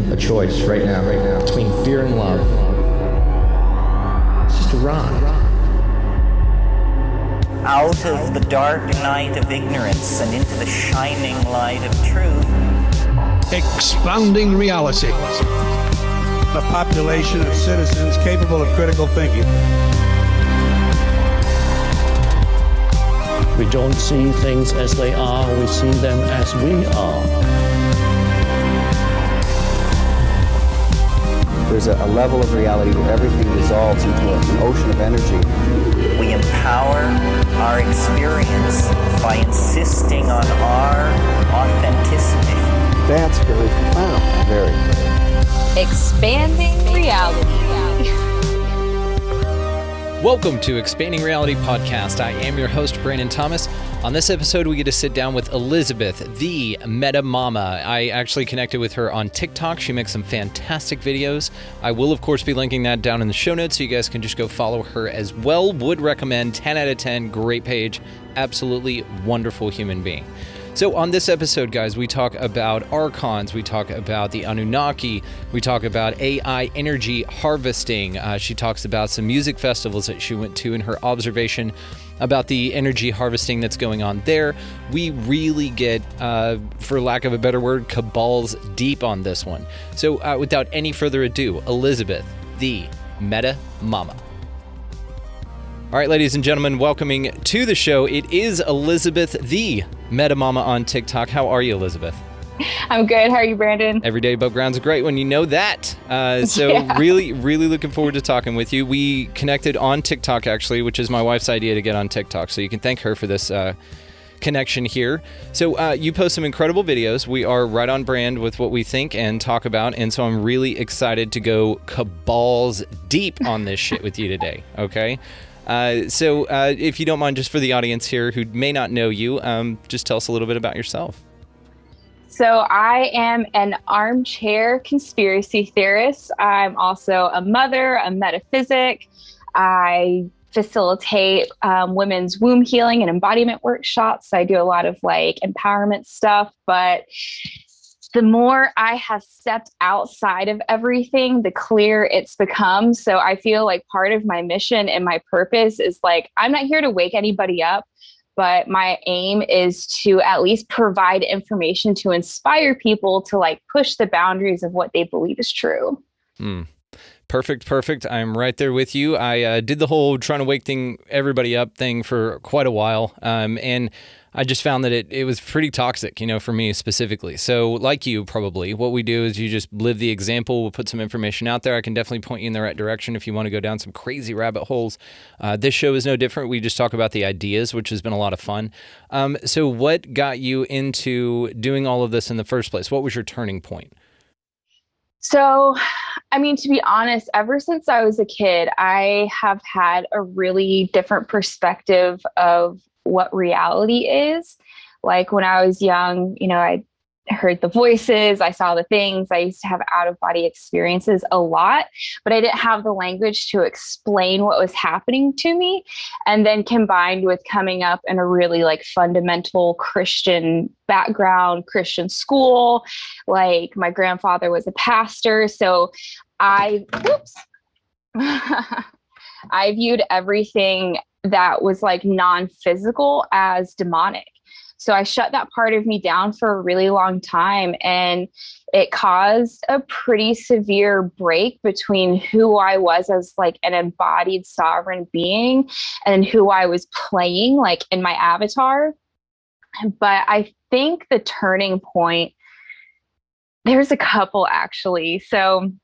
a choice right now, between fear and love. It's just a rock. Out of the dark night of ignorance and into the shining light of truth. Expounding reality. A population of citizens capable of critical thinking. We don't see things as they are, we see them as we are. There's a level of reality where everything dissolves into an ocean of energy. We empower our experience by insisting on our authenticity. That's very profound. Very. Expanding reality. Welcome to Expanding Reality Podcast. I am your host, Brandon Thomas. On this episode, we get to sit down with Elizabeth, the Meta Mama. I actually connected with her on TikTok. She makes some fantastic videos. I will, of course, be linking that down in the show notes so you guys can just go follow her as well. Would recommend, 10 out of 10, great page, absolutely wonderful human being. So on this episode, guys, we talk about archons, we talk about the Anunnaki, we talk about AI energy harvesting. She talks about some music festivals that she went to and her observation about the energy harvesting that's going on there. We really get, for lack of a better word, cabals deep on this one. So without any further ado, Elizabeth, the Meta Mama. All right, ladies and gentlemen, welcoming to the show, it is Elizabeth, the Meta Mama on TikTok. How are you, Elizabeth? I'm good. How are you, Brandon? Every day above ground's great when you know that. Really looking forward to talking with you. We connected on TikTok, actually, which is my wife's idea to get on TikTok. So you can thank her for this connection here. So you post some incredible videos. We are right on brand with what we think and talk about. And so I'm really excited to go cabals deep on this shit with you today. Okay. So if you don't mind, just for the audience here who may not know you, just tell us a little bit about yourself. So I am an armchair conspiracy theorist. I'm also a mother, a metaphysic. I facilitate women's womb healing and embodiment workshops. I do a lot of empowerment stuff, but the more I have stepped outside of everything, the clearer it's become. So I feel like part of my mission and my purpose is I'm not here to wake anybody up, but my aim is to at least provide information to inspire people to push the boundaries of what they believe is true. Perfect. I'm right there with you. I did the whole trying to wake everybody up thing for quite a while. And I just found that it was pretty toxic, for me specifically. So like you probably, what we do is you just live the example. We'll put some information out there. I can definitely point you in the right direction if you want to go down some crazy rabbit holes. This show is no different. We just talk about the ideas, which has been a lot of fun. So what got you into doing all of this in the first place? What was your turning point? So, to be honest, ever since I was a kid, I have had a really different perspective of what reality is. When I was young, I heard the voices, I saw the things, I used to have out-of-body experiences a lot, but I didn't have the language to explain what was happening to me. And then combined with coming up in a really fundamental Christian background, Christian school, my grandfather was a pastor. So I viewed everything that was non-physical as demonic. So I shut that part of me down for a really long time, and it caused a pretty severe break between who I was as an embodied sovereign being and who I was playing in my avatar. But I think the turning point, there's a couple actually. So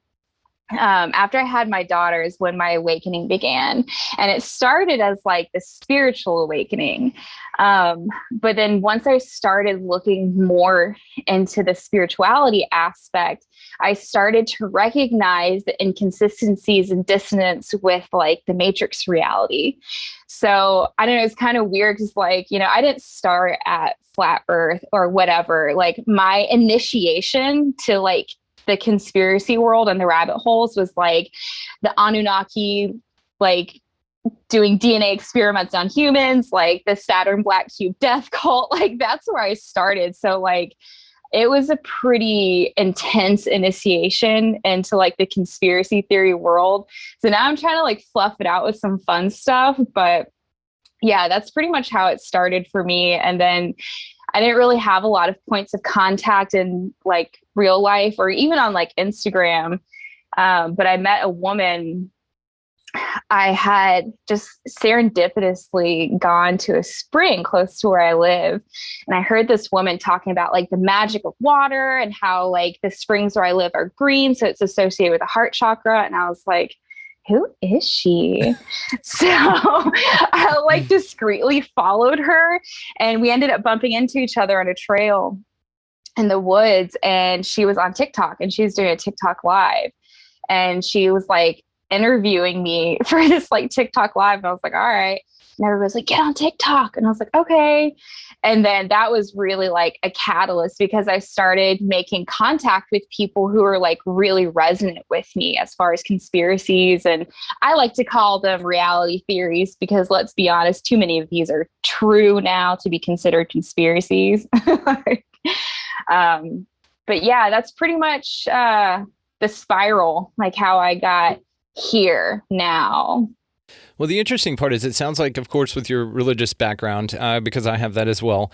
after I had my daughters, when my awakening began, and it started as the spiritual awakening. But then once I started looking more into the spirituality aspect, I started to recognize the inconsistencies and dissonance with the matrix reality. So I don't know, it's kind of weird because I didn't start at flat earth or whatever. My initiation to the conspiracy world and the rabbit holes was the Anunnaki, doing DNA experiments on humans, the Saturn black cube death cult. That's where I started. So it was a pretty intense initiation into like the conspiracy theory world. So now I'm trying to like fluff it out with some fun stuff. But yeah, that's pretty much how it started for me. And then I didn't really have a lot of points of contact in like real life or even on like Instagram. But I met a woman. I had just serendipitously gone to a spring close to where I live. And I heard this woman talking about like the magic of water and how like the springs where I live are green. So it's associated with the heart chakra. And I was like, who is she? So I like discreetly followed her, and we ended up bumping into each other on a trail in the woods. And she was on TikTok, and she was doing a TikTok live, and she was like interviewing me for this like TikTok live. And I was like, all right. And everybody was like, get on TikTok. And I was like, okay. And then that was really like a catalyst, because I started making contact with people who were like really resonant with me as far as conspiracies. And I like to call them reality theories, because let's be honest, too many of these are true now to be considered conspiracies. But yeah, that's pretty much the spiral, like how I got here now. Well, the interesting part is it sounds like, of course, with your religious background, because I have that as well.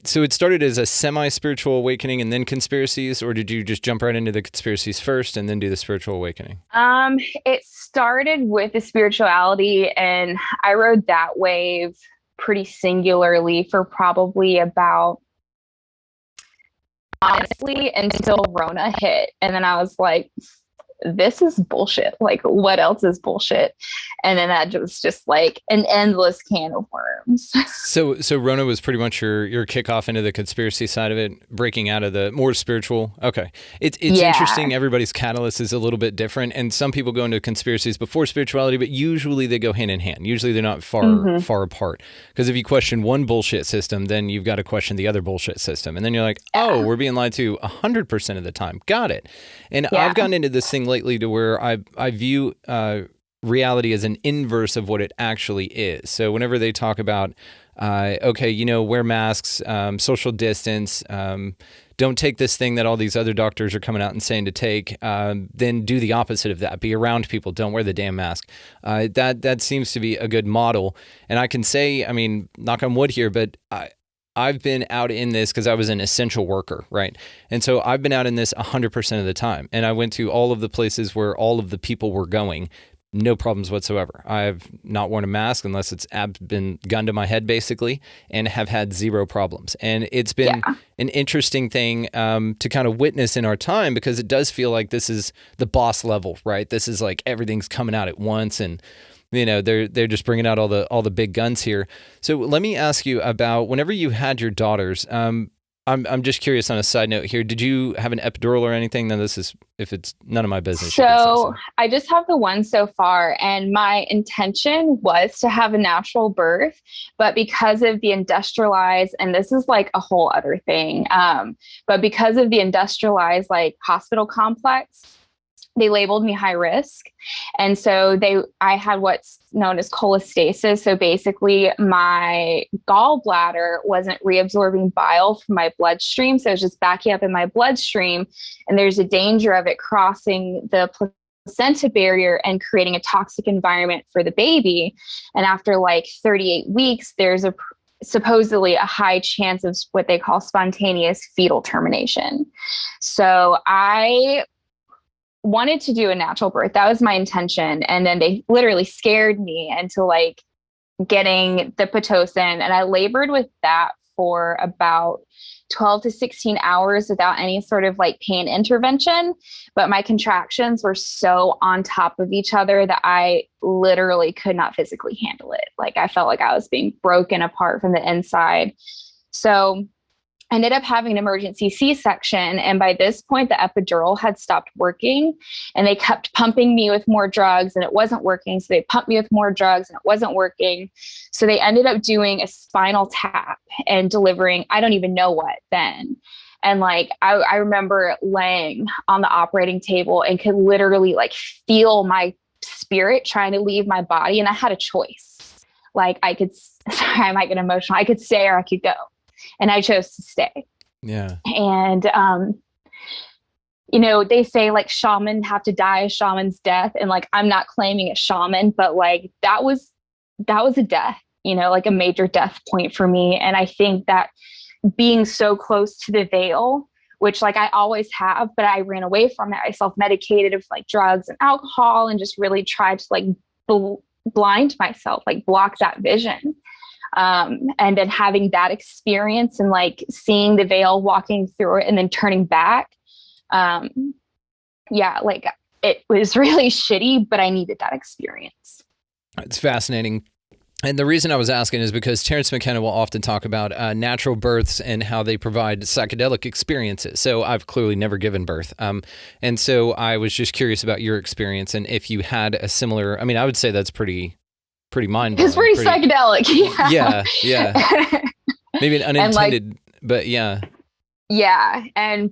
So it started as a semi-spiritual awakening and then conspiracies, or did you just jump right into the conspiracies first and then do the spiritual awakening? It started with the spirituality, and I rode that wave pretty singularly for probably about, honestly, until Rona hit. And then I was like, this is bullshit. Like, what else is bullshit? And then that was just like an endless can of worms. So Rona was pretty much your kickoff into the conspiracy side of it, breaking out of the more spiritual. Okay. It's interesting. Everybody's catalyst is a little bit different. And some people go into conspiracies before spirituality, but usually they go hand in hand. Usually they're not far apart. Because if you question one bullshit system, then you've got to question the other bullshit system. And then you're like, oh, we're being lied to 100% of the time. Got it. And I've gotten into this thing lately to where I view reality as an inverse of what it actually is. So whenever they talk about, wear masks, social distance, don't take this thing that all these other doctors are coming out and saying to take, then do the opposite of that. Be around people. Don't wear the damn mask. That seems to be a good model. And I can say, I mean, knock on wood here, but I've been out in this because I was an essential worker, right? And so I've been out in this 100% of the time. And I went to all of the places where all of the people were going. No problems whatsoever. I've not worn a mask unless it's been gunned to my head, basically, and have had zero problems. And it's been an interesting thing to kind of witness in our time, because it does feel like this is the boss level, right? This is like everything's coming out at once, and they're just bringing out all the big guns here. So let me ask you about whenever you had your daughters. I'm just curious on a side note here. Did you have an epidural or anything? Then this is, if it's none of my business. So I just have the one so far, and my intention was to have a natural birth, but because of the industrialized, and this is like a whole other thing, but because of the industrialized like hospital complex, they labeled me high risk. And so I had what's known as cholestasis. So basically my gallbladder wasn't reabsorbing bile from my bloodstream. So it was just backing up in my bloodstream. And there's a danger of it crossing the placenta barrier and creating a toxic environment for the baby. And after like 38 weeks, there's supposedly a high chance of what they call spontaneous fetal termination. So I wanted to do a natural birth. That was my intention. And then they literally scared me into like getting the Pitocin. And I labored with that for about 12 to 16 hours without any sort of like pain intervention. But my contractions were so on top of each other that I literally could not physically handle it. Like I felt like I was being broken apart from the inside. So I ended up having an emergency C-section. And by this point, the epidural had stopped working, and they kept pumping me with more drugs and it wasn't working. So they pumped me with more drugs and it wasn't working. So they ended up doing a spinal tap and delivering, I don't even know what then. And like, I remember laying on the operating table and could literally like feel my spirit trying to leave my body. And I had a choice. Like I might get emotional. I could stay or I could go. And I chose to stay. Yeah. And, they say like shaman have to die a shaman's death. And like, I'm not claiming a shaman, but like that was a death, like a major death point for me. And I think that being so close to the veil, which like I always have, but I ran away from it. I self-medicated with like drugs and alcohol and just really tried to like blind myself, like block that vision. And then having that experience and like seeing the veil, walking through it and then turning back. Like it was really shitty, but I needed that experience. It's fascinating. And the reason I was asking is because Terrence McKenna will often talk about natural births and how they provide psychedelic experiences. So I've clearly never given birth. And so I was just curious about your experience and if you had a similar, I mean, I would say that's pretty mind-blowing. It's pretty psychedelic. Yeah. Maybe an unintended, but yeah. Yeah.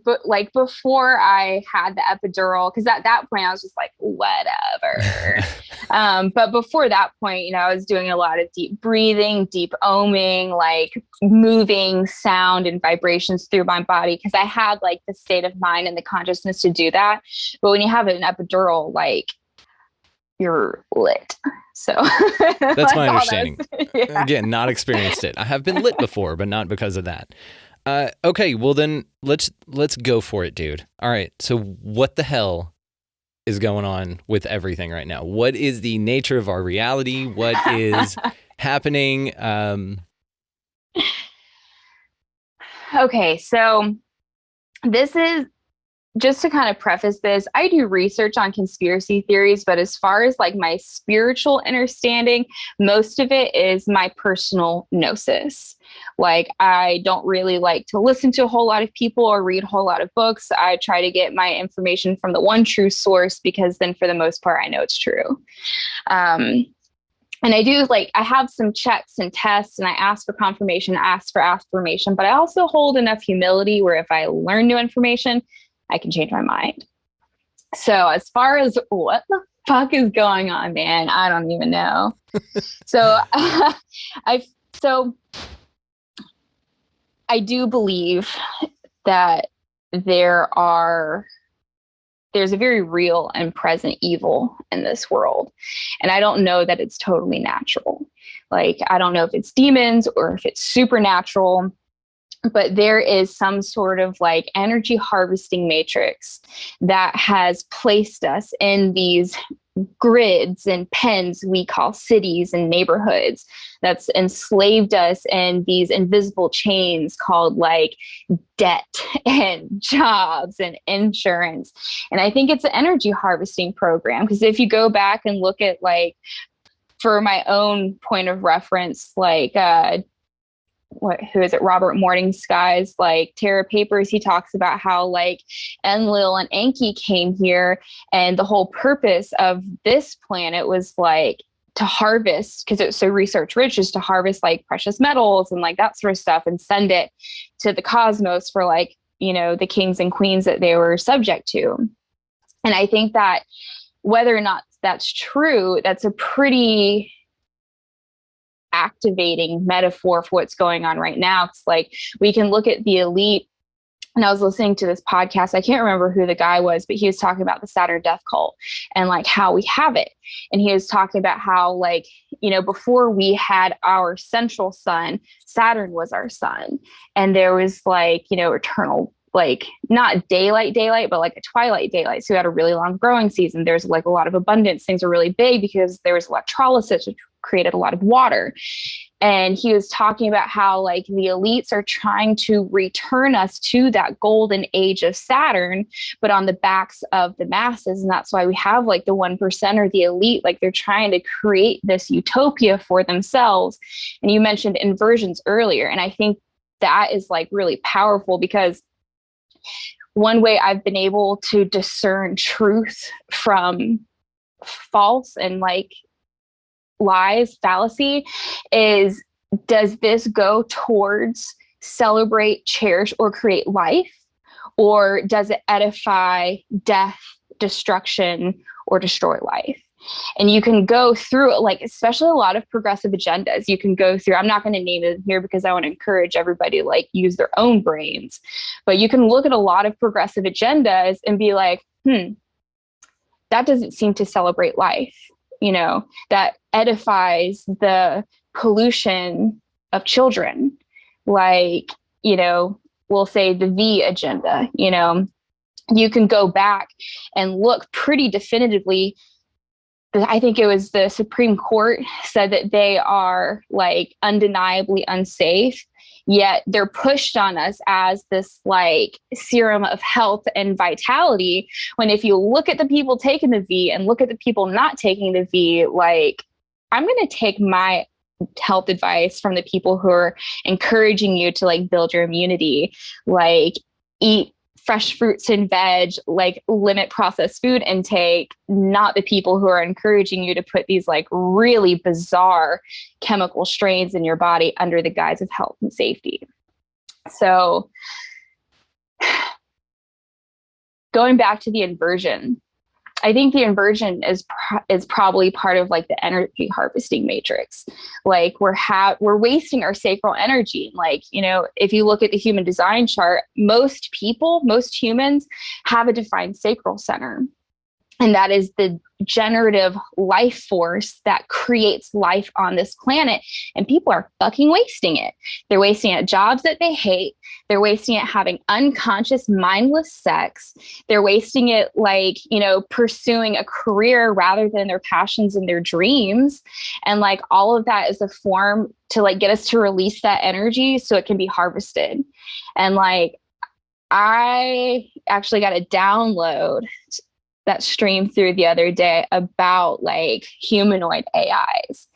But like before I had the epidural, because at that point I was just like, whatever. But before that point, I was doing a lot of deep breathing, deep oming, like moving sound and vibrations through my body. Cause I had like the state of mind and the consciousness to do that. But when you have an epidural, like you're lit. So that's like my understanding. Yeah. Again, not experienced it. I have been lit before, but not because of that. Okay, well then let's go for it, dude. All right. So what the hell is going on with everything right now? What is the nature of our reality? What is happening? Okay, so this is just to kind of preface this, I do research on conspiracy theories, but as far as like my spiritual understanding, most of it is my personal gnosis. Like, I don't really like to listen to a whole lot of people or read a whole lot of books. I try to get my information from the one true source, because then for the most part, I know it's true. And I do I have some checks and tests, and I ask for confirmation, ask for affirmation, but I also hold enough humility where if I learn new information, I can change my mind. So as far as what the fuck is going on, man, I don't even know. So I do believe that there's a very real and present evil in this world. And I don't know that it's totally natural. Like, I don't know if it's demons or if it's supernatural, but there is some sort of like energy harvesting matrix that has placed us in these grids and pens we call cities and neighborhoods, that's enslaved us in these invisible chains called like debt and jobs and insurance. And I think it's an energy harvesting program, because if you go back and look at, like, for my own point of reference, like who is it? Robert Morningsky's like Terra Papers. He talks about how like Enlil and Enki came here, and the whole purpose of this planet was like to harvest, because it's so research rich, is to harvest like precious metals and like that sort of stuff and send it to the cosmos for like, the kings and queens that they were subject to. And I think that whether or not that's true, that's a pretty activating metaphor for what's going on right now. It's like we can look at the elite. And I was listening to this podcast. I can't remember who the guy was, but he was talking about the Saturn death cult and like how we have it. And he was talking about how, like, before we had our central sun, Saturn was our sun. And there was like, eternal, like not daylight, but like a twilight daylight. So we had a really long growing season. There's like a lot of abundance. Things were really big because there was electrolysis, which created a lot of water. And he was talking about how like the elites are trying to return us to that golden age of Saturn, but on the backs of the masses. And that's why we have like the 1% or the elite, like they're trying to create this utopia for themselves. And you mentioned inversions earlier. And I think that is like really powerful, because one way I've been able to discern truth from false and like lies, fallacy, is, does this go towards celebrate, cherish, or create life? Or does it edify death, destruction, or destroy life? And you can go through, like, especially a lot of progressive agendas. You can go through, I'm not going to name it here because I want to encourage everybody to like use their own brains, but you can look at a lot of progressive agendas and be like, that doesn't seem to celebrate life, that edifies the pollution of children. Like, we'll say the V agenda, you can go back and look pretty definitively. I think it was the Supreme Court said that they are like undeniably unsafe, yet they're pushed on us as this like serum of health and vitality. When if you look at the people taking the V and look at the people not taking the V, like, I'm going to take my health advice from the people who are encouraging you to like build your immunity, like eat fresh fruits and veg, like limit processed food intake, not the people who are encouraging you to put these like really bizarre chemical strains in your body under the guise of health and safety. So going back to the inversion, I think the inversion is probably part of like the energy harvesting matrix. Like we're wasting our sacral energy. Like, if you look at the human design chart, most humans have a defined sacral center. And that is the generative life force that creates life on this planet. And people are fucking wasting it. They're wasting it at jobs that they hate. They're wasting it having unconscious, mindless sex. They're wasting it like, pursuing a career rather than their passions and their dreams. And like all of that is a form to like get us to release that energy so it can be harvested. And like, I actually got a download that streamed through the other day about like humanoid AIs,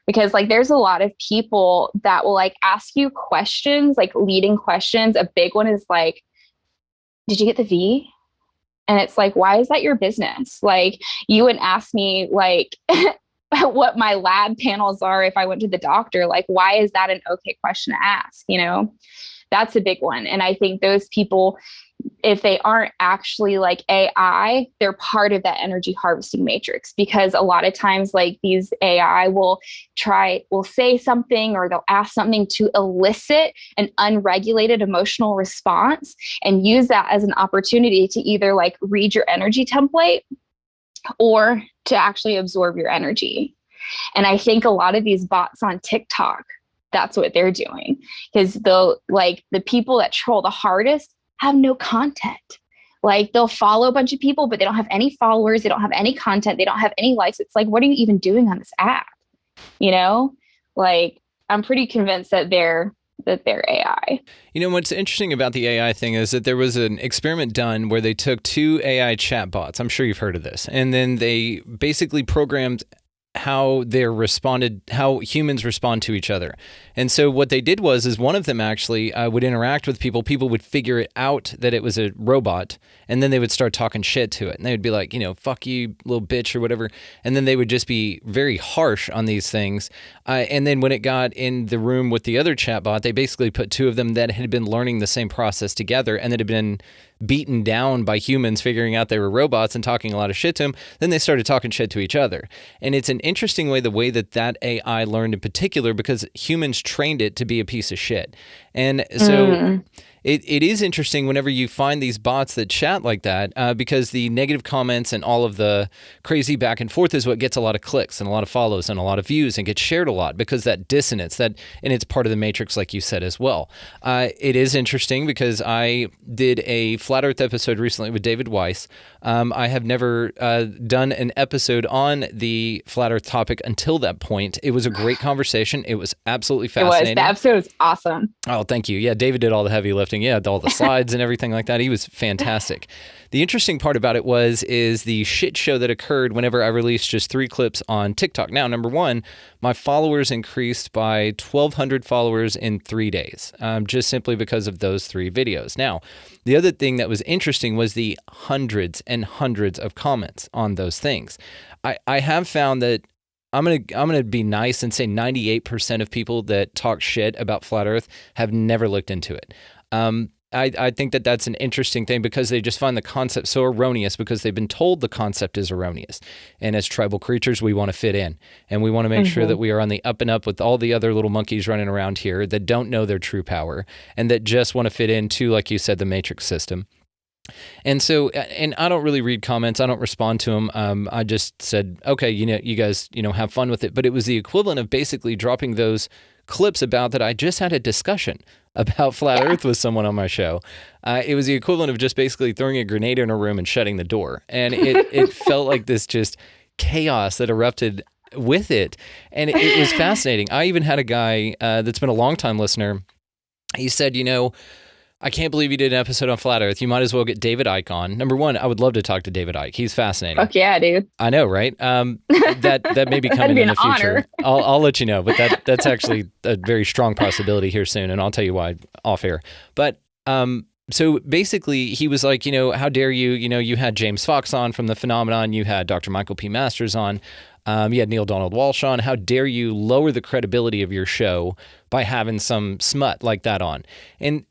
because like there's a lot of people that will like ask you questions, like leading questions. A big one is like, did you get the V? And it's like, why is that your business? Like, you wouldn't ask me like what my lab panels are if I went to the doctor. Like, why is that an okay question to ask? That's a big one. And I think those people, if they aren't actually like AI, they're part of that energy harvesting matrix, because a lot of times like these AI will say something or they'll ask something to elicit an unregulated emotional response and use that as an opportunity to either like read your energy template or to actually absorb your energy. And I think a lot of these bots on TikTok, that's what they're doing, because they'll like the people that troll the hardest have no content. Like they'll follow a bunch of people, but they don't have any followers. They don't have any content. They don't have any likes. It's like, what are you even doing on this app? Like I'm pretty convinced that they're AI. What's interesting about the AI thing is that there was an experiment done where they took 2 AI chatbots. I'm sure you've heard of this. And then they basically programmed how humans respond to each other. And so what they did was one of them actually would interact with people. People would figure it out that it was a robot, and then they would start talking shit to it. And they would be like, fuck you, little bitch, or whatever. And then they would just be very harsh on these things. And then when it got in the room with the other chatbot, they basically put 2 of them that had been learning the same process together and that had been beaten down by humans figuring out they were robots and talking a lot of shit to them. Then they started talking shit to each other. And it's an interesting way, the way that AI learned in particular, because humans trained it to be a piece of shit. And so it is interesting whenever you find these bots that chat like that, because the negative comments and all of the crazy back and forth is what gets a lot of clicks and a lot of follows and a lot of views and gets shared a lot, because that dissonance, and it's part of the matrix, like you said as well. It is interesting because I did a Flat Earth episode recently with David Weiss. I have never done an episode on the Flat Earth topic until that point. It was a great conversation. It was absolutely fascinating. The episode was awesome. Oh, thank you. Yeah, David did all the heavy lifting. Yeah, all the slides and everything like that. He was fantastic. The interesting part about it is the shit show that occurred whenever I released just 3 clips on TikTok. Now, number one, my followers increased by 1,200 followers in 3 days, just simply because of those 3 videos. Now, the other thing that was interesting was the hundreds and hundreds of comments on those things. I have found that I'm gonna be nice and say 98% of people that talk shit about Flat Earth have never looked into it. I think that that's an interesting thing because they just find the concept so erroneous because they've been told the concept is erroneous. And as tribal creatures, we want to fit in, and we want to make sure that we are on the up and up with all the other little monkeys running around here that don't know their true power and that just want to fit into, like you said, the matrix system. And so, and I don't really read comments. I don't respond to them. I just said, okay, you guys, have fun with it. But it was the equivalent of basically dropping those clips about that. I just had a discussion about flat Earth with someone on my show. It was the equivalent of just basically throwing a grenade in a room and shutting the door. And it felt like this just chaos that erupted with it. And it was fascinating. I even had a guy that's been a longtime listener. He said, I can't believe you did an episode on Flat Earth. You might as well get David Icke on. Number one, I would love to talk to David Icke. He's fascinating. Fuck yeah, dude. I know, right? That may be coming in the future. I'll let you know, but that's actually a very strong possibility here soon, and I'll tell you why off air. But so basically, he was like, how dare you? You had James Fox on from The Phenomenon. You had Dr. Michael P. Masters on. You had Neil Donald Walsh on. How dare you lower the credibility of your show by having some smut like that on? And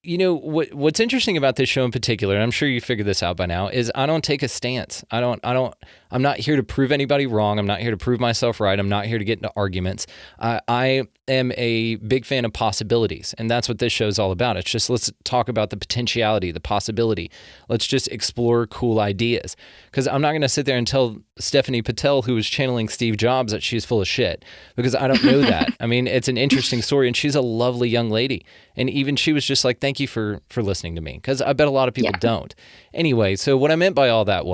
what's interesting about this show in particular, and I'm sure you figured this out by now, is I don't take a stance. I'm not here to prove anybody wrong. I'm not here to prove myself right. I'm not here to get into arguments. I am a big fan of possibilities, and that's what this show is all about. It's just, let's talk about the potentiality, the possibility. Let's just explore cool ideas. Because I'm not going to sit there and tell Stephanie Patel, who was channeling Steve Jobs, that she's full of shit, because I don't know that. I mean, it's an interesting story, and she's a lovely young lady. And even she was just like, thank you for listening to me, because I bet a lot of people don't. Anyway, so what I meant by all that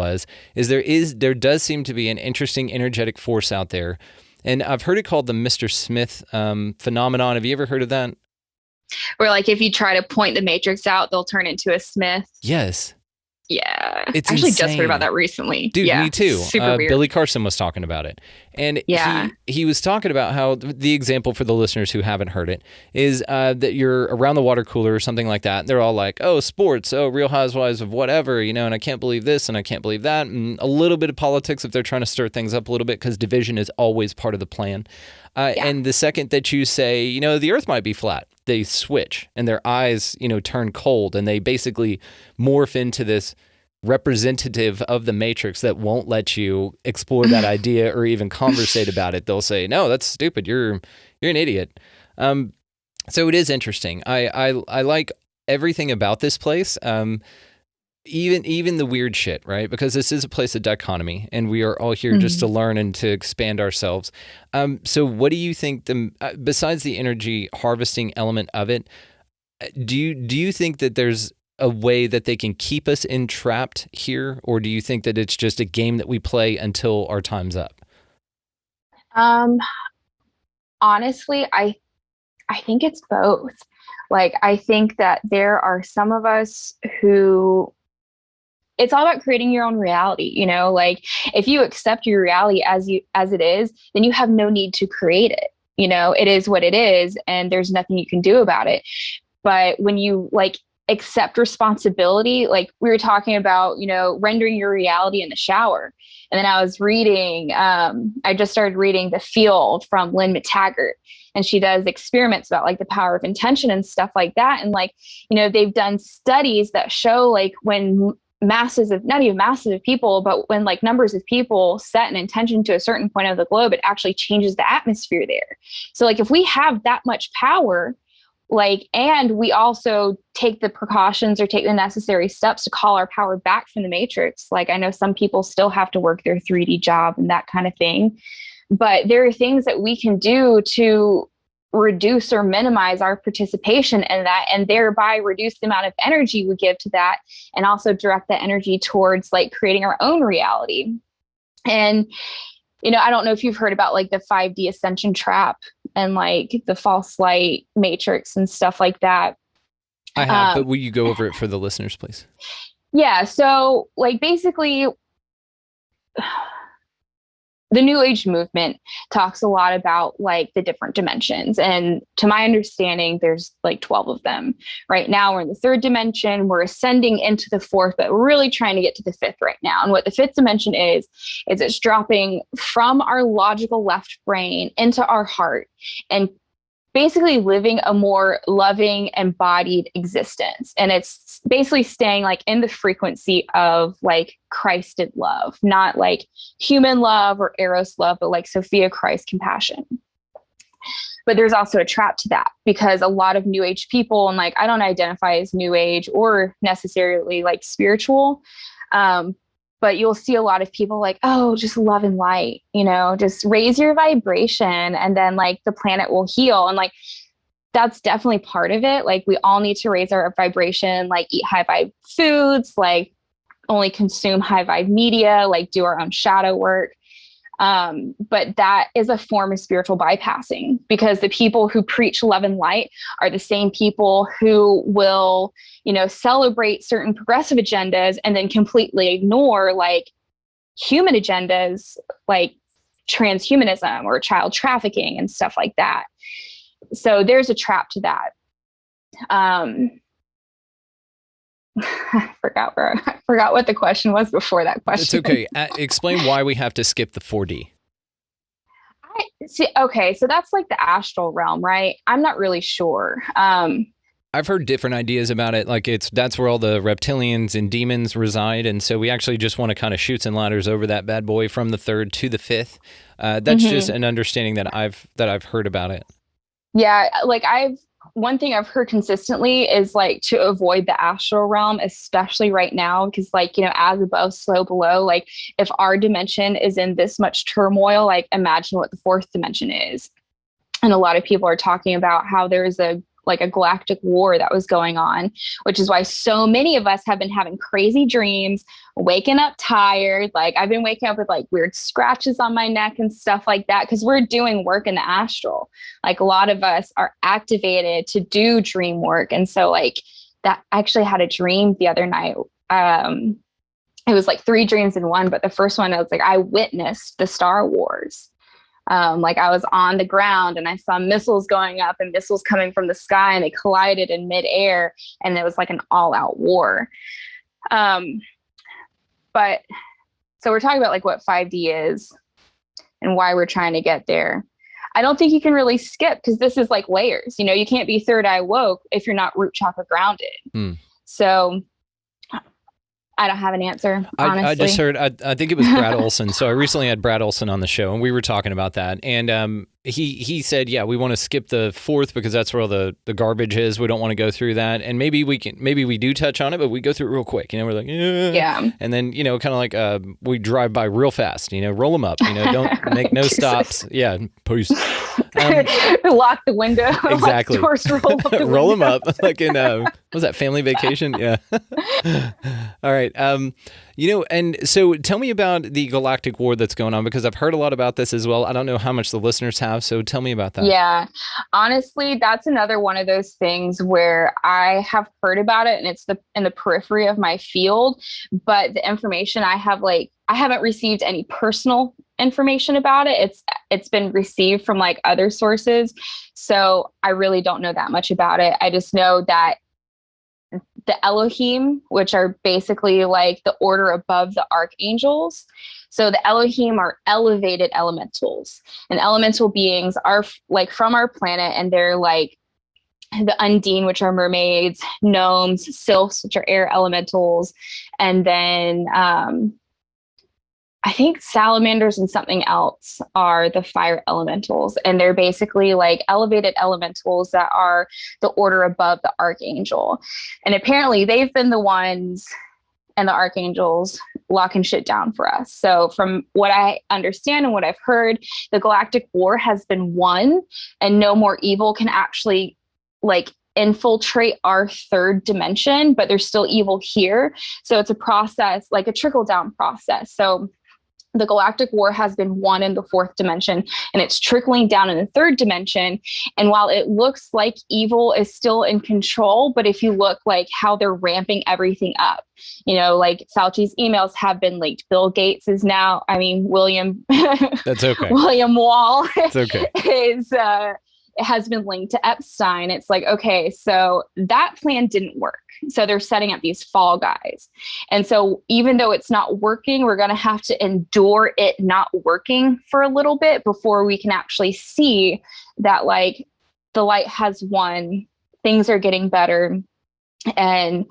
is there does seem to be an interesting energetic force out there. And I've heard it called the Mr. Smith phenomenon. Have you ever heard of that? Where like if you try to point the matrix out, they'll turn into a Smith. Yes. Yeah. It's I actually insane. just heard about that recently. Dude, yeah, me too. Super weird. Billy Carson was talking about it. And he was talking about how the example for the listeners who haven't heard it is that you're around the water cooler or something like that. And they're all like, oh, sports, oh, Real Housewives of whatever, and I can't believe this and I can't believe that. And a little bit of politics if they're trying to stir things up a little bit, because division is always part of the plan. And the second that you say, the earth might be flat, they switch and their eyes, turn cold, and they basically morph into this representative of the matrix that won't let you explore that idea or even conversate about it. They'll say, no, that's stupid. You're an idiot. So it is interesting. I like everything about this place. Even the weird shit, right? Because this is a place of dichotomy, and we are all here just to learn and to expand ourselves. So what do you think, besides the energy harvesting element of it, do you think that there's a way that they can keep us entrapped here, or do you think that it's just a game that we play until our time's up? Honestly, I think it's both. Like, I think that there are some of us who, it's all about creating your own reality, like if you accept your reality as it is, then you have no need to create it. It is what it is, and there's nothing you can do about it. But when you accept responsibility, like we were talking about, rendering your reality in the shower. And then I was reading, I just started reading The Field from Lynn McTaggart, and she does experiments about the power of intention and stuff like that. And they've done studies that show when not even masses of people, but when numbers of people set an intention to a certain point of the globe, it actually changes the atmosphere there. So if we have that much power, and we also take the precautions or take the necessary steps to call our power back from the matrix. I know some people still have to work their 3D job and that kind of thing, but there are things that we can do to reduce or minimize our participation in that, and thereby reduce the amount of energy we give to that, and also direct that energy towards creating our own reality. And I don't know if you've heard about the 5D ascension trap and the false light matrix and stuff like that. I have, but will you go over it for the listeners, please? Yeah. So basically the New Age movement talks a lot about the different dimensions. And to my understanding, there's 12 of them. Right now, we're in the third dimension. We're ascending into the fourth, but we're really trying to get to the fifth right now. And what the fifth dimension is it's dropping from our logical left brain into our heart and basically living a more loving, embodied existence. And it's basically staying like in the frequency of like Christed love, not like human love or Eros love, but like Sophia Christ compassion. But there's also a trap to that, because a lot of New Age people, and like I don't identify as New Age or necessarily like spiritual, but you'll see a lot of people like, oh, just love and light, just raise your vibration and then like the planet will heal. And like, that's definitely part of it. Like we all need to raise our vibration, like eat high vibe foods, like only consume high vibe media, like do our own shadow work. But that is a form of spiritual bypassing, because the people who preach love and light are the same people who will, celebrate certain progressive agendas and then completely ignore like human agendas, like transhumanism or child trafficking and stuff like that. So there's a trap to that. I forgot what the question was before that question. It's okay. Explain why we have to skip the 4D. Okay, so that's like the astral realm, right? I'm not really sure. I've heard different ideas about it. Like that's where all the reptilians and demons reside, and so we actually just want to kind of shoots and ladders over that bad boy from the 3rd to the 5th. That's just an understanding that I've heard about it. Yeah, like one thing I've heard consistently is like to avoid the astral realm, especially right now, because like, as above, so below, like if our dimension is in this much turmoil, like imagine what the 4th dimension is. And a lot of people are talking about how there's a galactic war that was going on, which is why so many of us have been having crazy dreams, waking up tired. Like I've been waking up with like weird scratches on my neck and stuff like that, because we're doing work in the astral. Like a lot of us are activated to do dream work. And so like that, I actually had a dream the other night. It was like 3 dreams in one, but the first one, I was like, I witnessed the Star Wars. Like I was on the ground and I saw missiles going up and missiles coming from the sky, and they collided in midair, and it was like an all-out war. But so we're talking about like what 5D is and why we're trying to get there. I don't think you can really skip, because this is like layers. You can't be third eye woke if you're not root chakra grounded. So I don't have an answer, honestly. I just heard, I think it was Brad Olson. So I recently had Brad Olson on the show, and we were talking about that. And he said, yeah, we want to skip the 4th because that's where all the garbage is. We don't want to go through that. And maybe we do touch on it, but we go through it real quick. We're like, yeah. And then, kind of like we drive by real fast, roll them up, don't make no stops. Yeah. Peace. Lock the window. Exactly. Lock the doors, roll up the roll them window. up like in, was that Family Vacation? Yeah. All right. And so tell me about the galactic war that's going on, because I've heard a lot about this as well. I don't know how much the listeners have, so tell me about that. Yeah. Honestly, that's another one of those things where I have heard about it, and it's in the periphery of my field, but the information I have, like, I haven't received any personal information about it. It's been received from like other sources. So I really don't know that much about it. I just know that the Elohim, which are basically like the order above the archangels. So the Elohim are elevated elementals, and elemental beings are like from our planet, and they're like the undine, which are mermaids, gnomes, sylphs, which are air elementals, and then I think salamanders and something else are the fire elementals. And they're basically like elevated elementals that are the order above the archangel. And apparently they've been the ones, and the archangels, locking shit down for us. So from what I understand and what I've heard, the galactic war has been won, and no more evil can actually like infiltrate our 3rd dimension, but there's still evil here. So it's a process, like a trickle down process. So the galactic war has been won in the 4th dimension, and it's trickling down in the 3rd dimension. And while it looks like evil is still in control, but if you look like how they're ramping everything up, like Fauci's emails have been leaked. Bill Gates is now, William. That's okay. William Wall. That's okay. It has been linked to Epstein. It's like, okay, so that plan didn't work. So they're setting up these fall guys. And so even though it's not working, we're going to have to endure it not working for a little bit before we can actually see that like the light has won. Things are getting better. And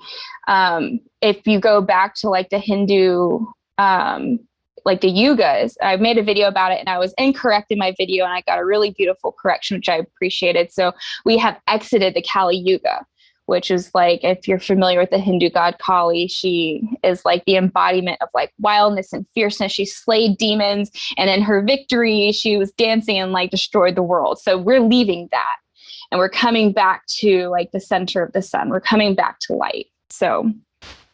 if you go back to like the Hindu, like the yugas, I made a video about it and I was incorrect in my video and I got a really beautiful correction, which I appreciated. So we have exited the Kali Yuga, which is like, if you're familiar with the Hindu god Kali, she is like the embodiment of like wildness and fierceness. She slayed demons, and in her victory, she was dancing and like destroyed the world. So we're leaving that and we're coming back to like the center of the sun. We're coming back to light. So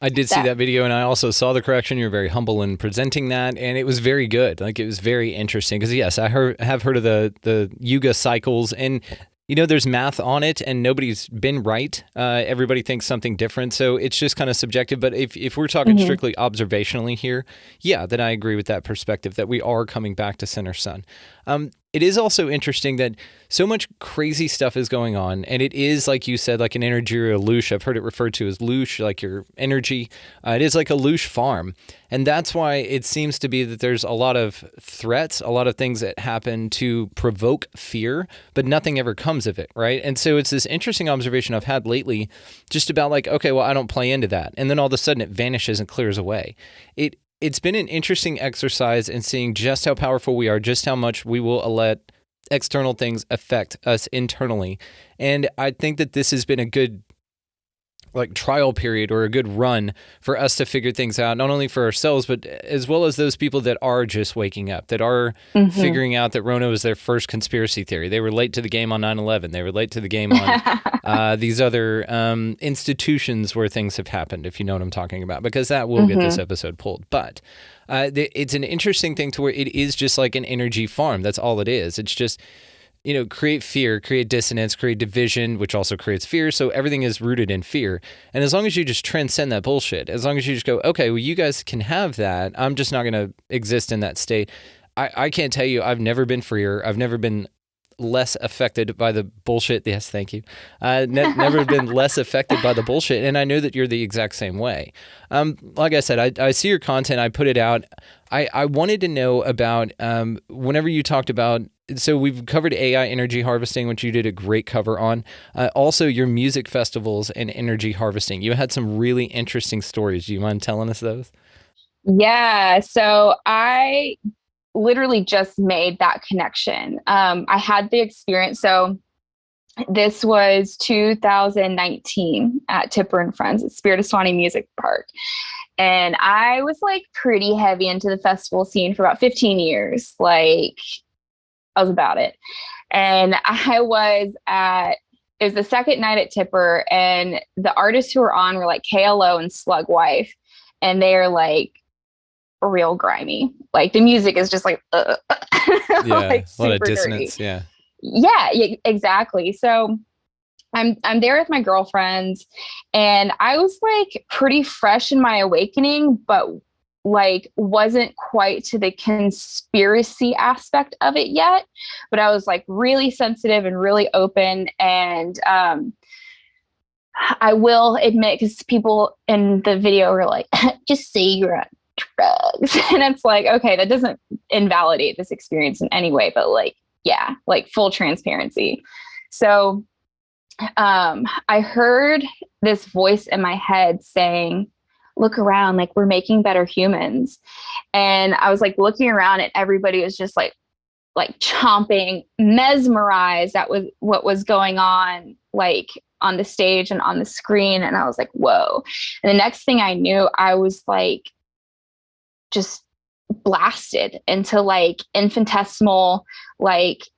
I did see that video, and I also saw the correction. You're very humble in presenting that, and it was very good. Like, it was very interesting because, yes, I have heard of the yuga cycles, and you know, there's math on it, and nobody's been right. Everybody thinks something different, so it's just kind of subjective. But if we're talking strictly observationally here, yeah, then I agree with that perspective that we are coming back to center sun. It is also interesting that so much crazy stuff is going on, and it is, like you said, like an energy or a loosh. I've heard it referred to as loosh, like your energy. It is like a loosh farm, and that's why it seems to be that there's a lot of threats, a lot of things that happen to provoke fear, but nothing ever comes of it, right? And so it's this interesting observation I've had lately just about like, okay, well, I don't play into that, and then all of a sudden it vanishes and clears away. It's been an interesting exercise in seeing just how powerful we are, just how much we will let external things affect us internally. And I think that this has been a good like trial period or a good run for us to figure things out, not only for ourselves, but as well as those people that are just waking up, that are figuring out that Rona was their first conspiracy theory. They were late to the game on 9/11. They were late to the game on these other institutions where things have happened, if you know what I'm talking about, because that will get this episode pulled. But it's an interesting thing to where it is just like an energy farm. That's all it is. It's just, you know, create fear, create dissonance, create division, which also creates fear. So everything is rooted in fear. And as long as you just transcend that bullshit, as long as you just go, okay, well, you guys can have that. I'm just not going to exist in that state. I can't tell you, I've never been freer. I've never been less affected by the bullshit. Yes, thank you. Never been less affected by the bullshit. And I know that you're the exact same way. Like I said, I see your content. I put it out. I wanted to know about whenever you talked about, so we've covered AI energy harvesting, which you did a great cover on. Also, your music festivals and energy harvesting. You had some really interesting stories. Do you mind telling us those? Yeah. So I literally just made that connection. I had the experience. So this was 2019 at Tipper and Friends at Spirit of Swanee Music Park. And I was like pretty heavy into the festival scene for about 15 years. Like, I was about it. And it was the second night at Tipper, and the artists who were on were like KLO and Slug Wife. And they're like real grimy. Like the music is just like, yeah, like a lot of super dissonance. dirty. Yeah. Yeah, exactly. So I'm there with my girlfriends, and I was like pretty fresh in my awakening, but like wasn't quite to the conspiracy aspect of it yet. But I was like really sensitive and really open. And I will admit, because people in the video were like, just say you're on drugs. And it's like, okay, that doesn't invalidate this experience in any way, but like, yeah, like full transparency. So I heard this voice in my head saying, look around, like we're making better humans. And I was like looking around, and everybody was just like chomping, mesmerized at what was going on, like on the stage and on the screen. And I was like, whoa. And the next thing I knew, I was like just blasted into like infinitesimal, like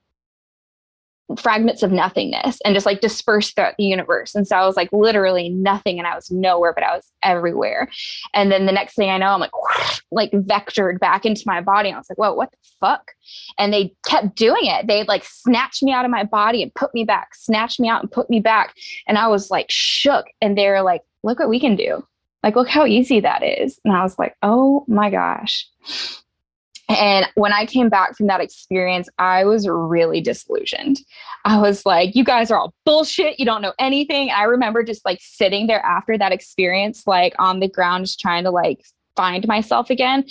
fragments of nothingness, and just like dispersed throughout the universe. And so I was like literally nothing, and I was nowhere, but I was everywhere. And then the next thing I know, I'm like vectored back into my body. I was like, whoa, what the fuck? And they kept doing it. They like snatched me out of my body and put me back, snatched me out and put me back. And I was like shook. And they were like, look what we can do. Like, look how easy that is. And I was like, oh my gosh. And when I came back from that experience, I was really disillusioned. I was like, you guys are all bullshit. You don't know anything. I remember just like sitting there after that experience, like on the ground, just trying to like find myself again.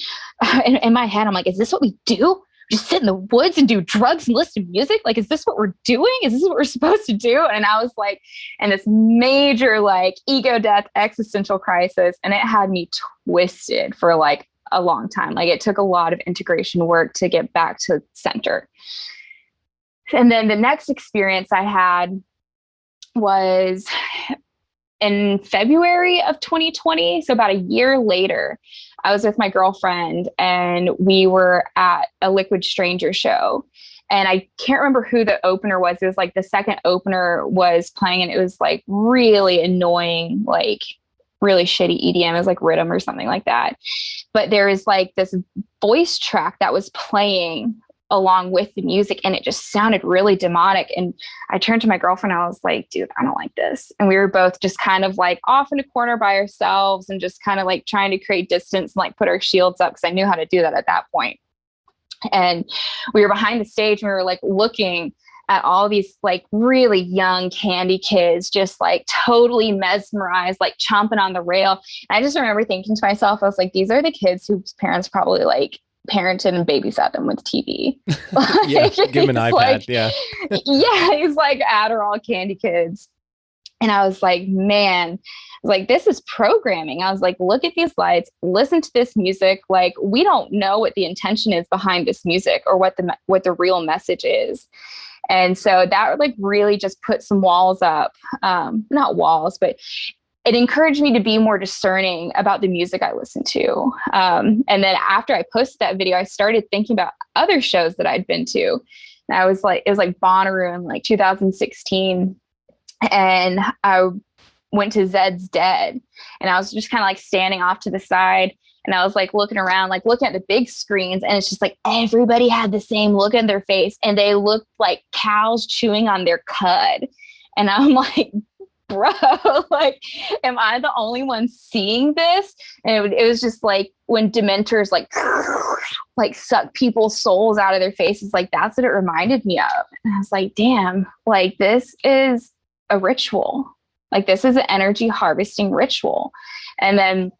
In my head, I'm like, is this what we do? just sit in the woods and do drugs and listen to music? Like, is this what we're doing? Is this what we're supposed to do? And I was like, in this major like ego death existential crisis. And it had me twisted for like a long time. Like, it took a lot of integration work to get back to center. And then the next experience I had was in February of 2020. So about a year later, I was with my girlfriend and we were at a Liquid Stranger show. And I can't remember who the opener was. It was like the second opener was playing and it was like really annoying, like really shitty EDM. It was like Rhythm or something like that. But there is like this voice track that was playing along with the music and it just sounded really demonic. And I turned to my girlfriend and I was like, dude, I don't like this. And we were both just kind of like off in a corner by ourselves and just kind of like trying to create distance and like put our shields up, because I knew how to do that at that point. And we were behind the stage and we were like looking at all these like really young candy kids, just like totally mesmerized, like chomping on the rail. And I just remember thinking to myself, I was like, these are the kids whose parents probably like parented and babysat them with TV. Like, yeah, give them an iPad. Like, yeah. Yeah, he's like Adderall candy kids. And I was like, man, like, this is programming. I was like, look at these lights, listen to this music. Like, we don't know what the intention is behind this music or what the real message is. And so that like really just put some walls up, not walls, but it encouraged me to be more discerning about the music I listened to. And then after I posted that video, I started thinking about other shows that I'd been to. And I was like, it was like Bonnaroo in like 2016. And I went to Zed's Dead. And I was just kind of like standing off to the side. And I was like looking around, like looking at the big screens. And it's just like everybody had the same look in their face. And they looked like cows chewing on their cud. And I'm like, bro, like, am I the only one seeing this? And it was just like when Dementors like suck people's souls out of their faces, like that's what it reminded me of. And I was like, damn, like this is a ritual. Like this is an energy harvesting ritual. And then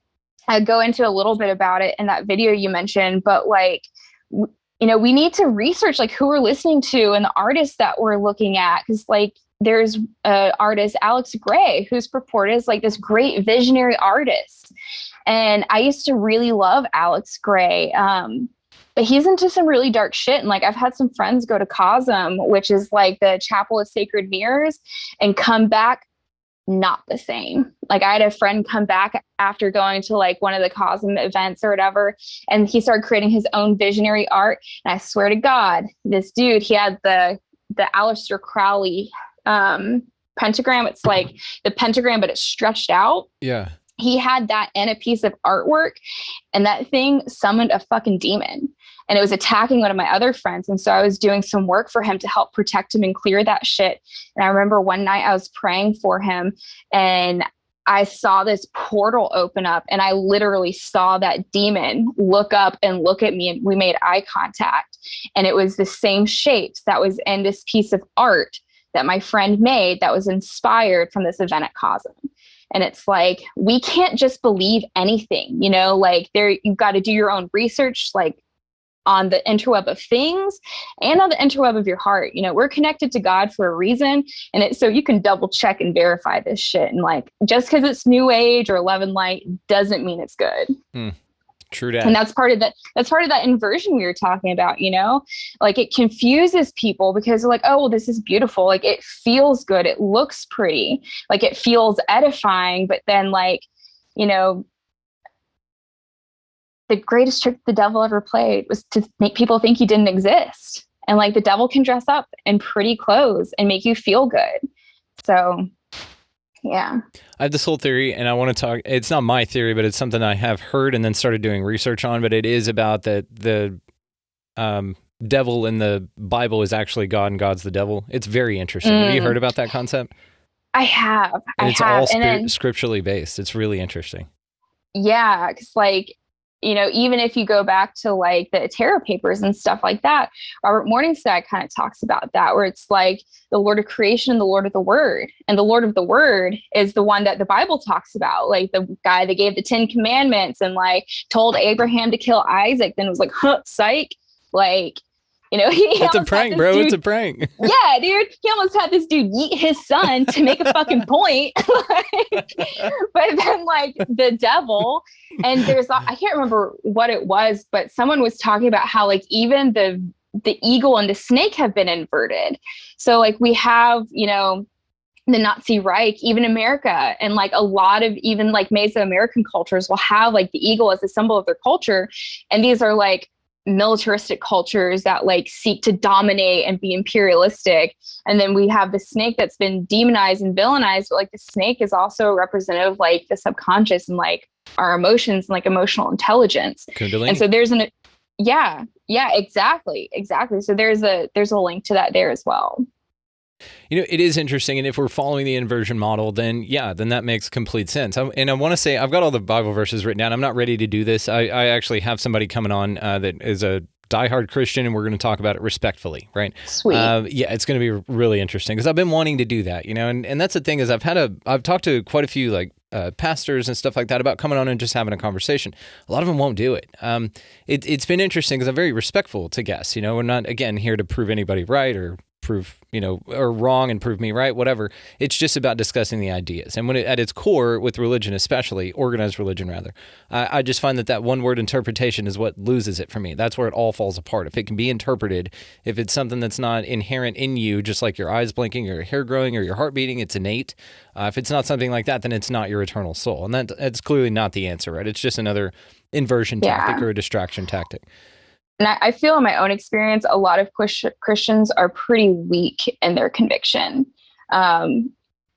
I go into a little bit about it in that video you mentioned, but like, you know, we need to research like who we're listening to and the artists that we're looking at. Cause like, there's an artist, Alex Gray, who's purported as like this great visionary artist. And I used to really love Alex Gray. But he's into some really dark shit. And like, I've had some friends go to COSM, which is like the Chapel of Sacred Mirrors, and come back not the same. Like I had a friend come back after going to like one of the COSM events or whatever, and he started creating his own visionary art. And I swear to God, this dude, he had the Aleister Crowley pentagram. It's like the pentagram, but it's stretched out. Yeah. He had that in a piece of artwork, and that thing summoned a fucking demon, and it was attacking one of my other friends. And so I was doing some work for him to help protect him and clear that shit. And I remember one night I was praying for him and I saw this portal open up, and I literally saw that demon look up and look at me, and we made eye contact. And it was the same shapes that was in this piece of art that my friend made that was inspired from this event at COSM. And it's like, we can't just believe anything, you know, like you've got to do your own research, like on the interweb of things and on the interweb of your heart. You know, we're connected to God for a reason. And it's so you can double check and verify this shit. And like, just because it's new age or love and light doesn't mean it's good. True that. And that's part of that inversion we were talking about, you know, like it confuses people because they're like, oh, well, this is beautiful. Like it feels good. It looks pretty. Like it feels edifying. But then like, you know, the greatest trick the devil ever played was to make people think you didn't exist. And like the devil can dress up in pretty clothes and make you feel good. So yeah. I have this whole theory, and I want to talk. It's not my theory, but it's something I have heard and then started doing research on. But it is about that the devil in the Bible is actually God and God's the devil. It's very interesting. Have you heard about that concept? I have. And it's all scripturally based. It's really interesting. Yeah, because like, you know, even if you go back to like the tarot papers and stuff like that, Robert Morningside kind of talks about that, where it's like the Lord of creation and the Lord of the word. And the Lord of the word is the one that the Bible talks about, like the guy that gave the 10 commandments and like told Abraham to kill Isaac. Then it was like, huh, psych. Like You know, It's a almost had prank, this bro. dude- It's a prank. yeah, dude. He almost had this dude yeet his son to make a fucking point. Like, but then, like, the devil, and I can't remember what it was, but someone was talking about how, like, even the eagle and the snake have been inverted. So, like, we have, you know, the Nazi Reich, even America, and like a lot of even like Mesoamerican cultures will have like the eagle as a symbol of their culture. And these are like militaristic cultures that like seek to dominate and be imperialistic. And then we have the snake that's been demonized and villainized, but like the snake is also a representative of like the subconscious and like our emotions and like emotional intelligence. Kundalini. And so exactly. So there's a link to that there as well. You know, it is interesting, and if we're following the inversion model, then that makes complete sense. And I want to say, I've got all the Bible verses written down. I'm not ready to do this. I actually have somebody coming on that is a diehard Christian, and we're going to talk about it respectfully, right? Sweet. Yeah, it's going to be really interesting because I've been wanting to do that, you know, and that's the thing is I've talked to quite a few like pastors and stuff like that about coming on and just having a conversation. A lot of them won't do it. It's been interesting because I'm very respectful to guests. You know, we're not, again, here to prove anybody right or prove, you know, or wrong and prove me right, whatever. It's just about discussing the ideas. And when at its core, with religion especially, organized religion rather, I just find that one word interpretation is what loses it for me. That's where it all falls apart. If it can be interpreted, if it's something that's not inherent in you, just like your eyes blinking or your hair growing or your heart beating, it's innate. If it's not something like that, then it's not your eternal soul. And that's clearly not the answer, right? It's just another inversion tactic or a distraction tactic. And I feel in my own experience, a lot of Christians are pretty weak in their conviction. And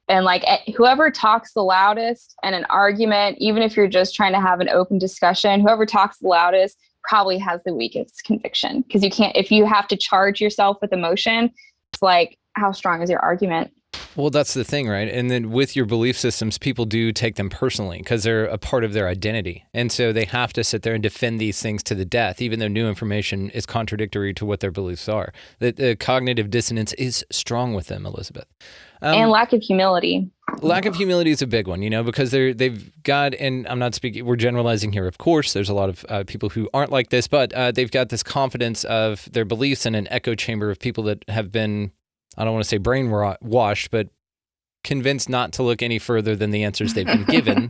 like whoever talks the loudest in an argument, even if you're just trying to have an open discussion, whoever talks the loudest probably has the weakest conviction. Because if you have to charge yourself with emotion, it's like, how strong is your argument? Well, that's the thing, right? And then with your belief systems, people do take them personally because they're a part of their identity. And so they have to sit there and defend these things to the death, even though new information is contradictory to what their beliefs are. The cognitive dissonance is strong with them, Elizabeth. And lack of humility. Lack of humility is a big one, you know, because they've got, and I'm not speaking, we're generalizing here, of course. There's a lot of people who aren't like this, but they've got this confidence of their beliefs in an echo chamber of people that have been, I don't want to say brainwashed, but convinced not to look any further than the answers they've been given,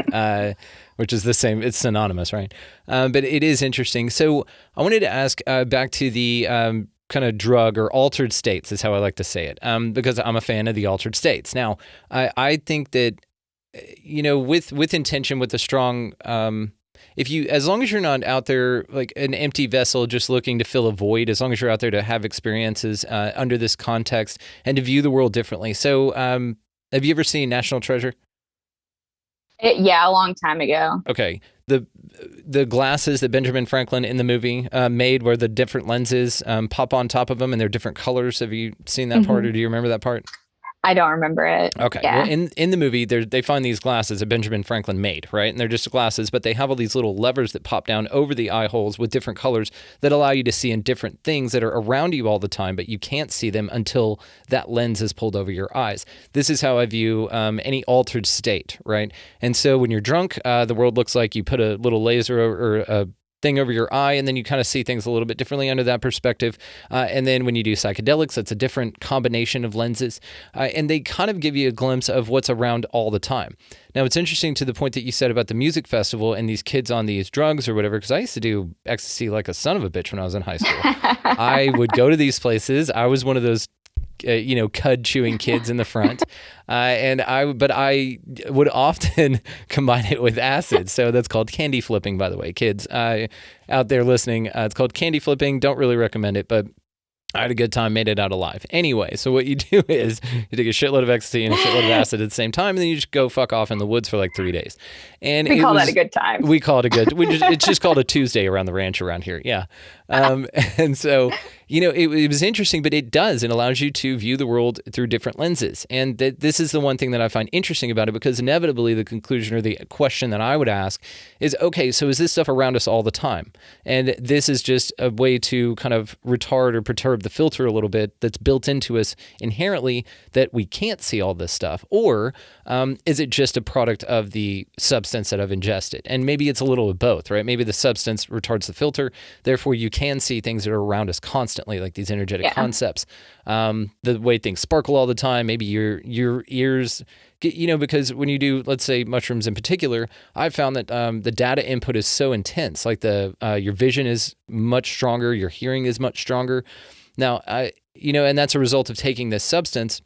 which is the same. It's synonymous, right? But it is interesting. So I wanted to ask back to the kind of drug or altered states is how I like to say it, because I'm a fan of the altered states. Now, I think that, you know, with intention, with a strong... as long as you're not out there like an empty vessel just looking to fill a void, as long as you're out there to have experiences under this context and to view the world differently. So have you ever seen National Treasure? Yeah, a long time ago. Okay. The glasses that Benjamin Franklin in the movie made where the different lenses pop on top of them and they're different colors. Have you seen that part or do you remember that part? I don't remember it. Okay. Yeah. Well, in the movie, they find these glasses that Benjamin Franklin made, right? And they're just glasses, but they have all these little levers that pop down over the eye holes with different colors that allow you to see in different things that are around you all the time, but you can't see them until that lens is pulled over your eyes. This is how I view any altered state, right? And so when you're drunk, the world looks like you put a little laser or a thing over your eye, and then you kind of see things a little bit differently under that perspective. And then when you do psychedelics, that's a different combination of lenses. And they kind of give you a glimpse of what's around all the time. Now, it's interesting to the point that you said about the music festival and these kids on these drugs or whatever, because I used to do ecstasy like a son of a bitch when I was in high school. I would go to these places. I was one of those cud chewing kids in the front. But I would often combine it with acid. So that's called candy flipping, by the way, kids out there listening. It's called candy flipping. Don't really recommend it, but I had a good time, made it out alive. Anyway, so what you do is you take a shitload of ecstasy and a shitload of acid at the same time, and then you just go fuck off in the woods for like 3 days. And we call that a good time. We call it a good. It's just called a Tuesday around the ranch around here. Yeah. And so, it was interesting, but it allows you to view the world through different lenses. And this is the one thing that I find interesting about it, because inevitably the conclusion or the question that I would ask is, okay, so is this stuff around us all the time? And this is just a way to kind of retard or perturb the filter a little bit that's built into us inherently that we can't see all this stuff? Or is it just a product of the substance that I've ingested? And maybe it's a little of both, right? Maybe the substance retards the filter, therefore you can see things that are around us constantly. constantly, like these energetic Yeah. concepts. The way things sparkle all the time, maybe your ears get, because when you do, let's say mushrooms in particular, I've found that the data input is so intense, like your vision is much stronger, your hearing is much stronger. Now, and that's a result of taking this substance